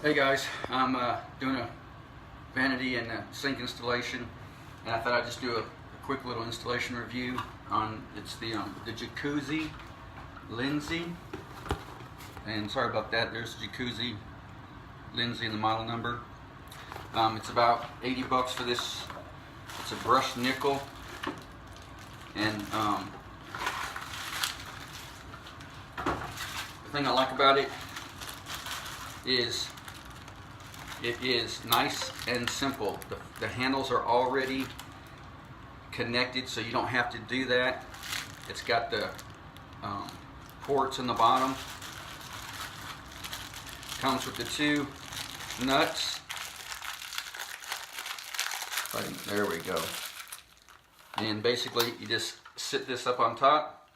Hey guys, I'm doing a vanity and a sink installation, and I thought I'd just do a quick little installation review on the Jacuzzi Lindsay. And sorry about that, there's Jacuzzi Lindsay and the model number. It's about 80 bucks for this. It's a brushed nickel, and the thing I like about it is it is nice and simple. The handles are already connected, so you don't have to do that. It's got the ports in the bottom. Comes with the two nuts. There we go. And basically, you just sit this up on top,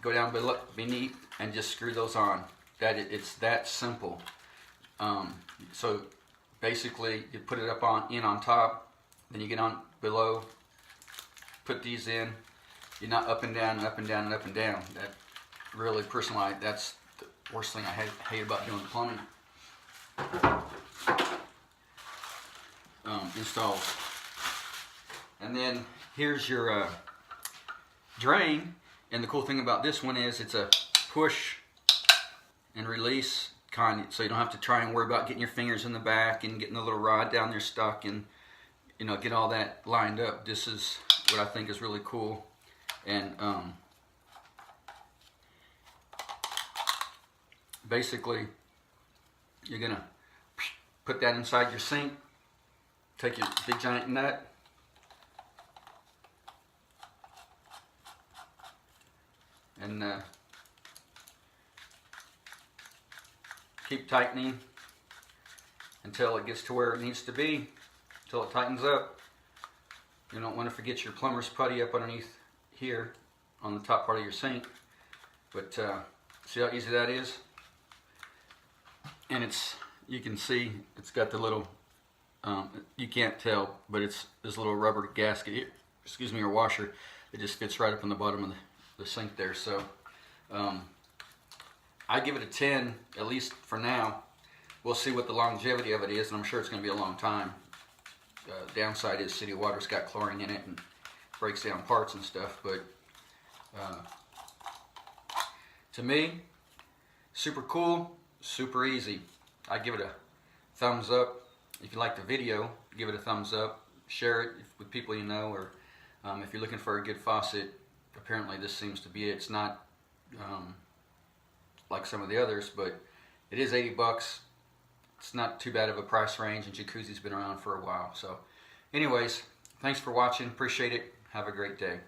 go down beneath, and just screw those on. It's that simple. So basically, you put it on top, then you get on below, put these in. You're not up and down, up and down, and up and down. That really, personally, that's the worst thing I hate about doing plumbing installs. And then here's your drain. And the cool thing about this one is it's a push and release kind, so you don't have to try and worry about getting your fingers in the back and getting the little rod down there stuck and get all that lined up. This is what I think is really cool. And basically you're gonna put that inside your sink, take your big giant nut, and keep tightening until it gets to where it needs to be, until it tightens up. You don't want to forget your plumber's putty up underneath here on the top part of your sink. But see how easy that is? And you can see it's got the little, you can't tell, but it's this little rubber gasket here, excuse me, or washer. It just fits right up in the bottom of the sink there. So I give it a 10, at least for now. We'll see what the longevity of it is, and I'm sure it's going to be a long time. Downside is city water's got chlorine in it and breaks down parts and stuff, but to me, super cool, super easy. I give it a thumbs up. If you like the video, give it a thumbs up. Share it with people you know, or if you're looking for a good faucet, apparently this seems to be it. It's not like some of the others, but it is 80 bucks. It's not too bad of a price range, and Jacuzzi's been around for a while. So anyways, thanks for watching. Appreciate it. Have a great day.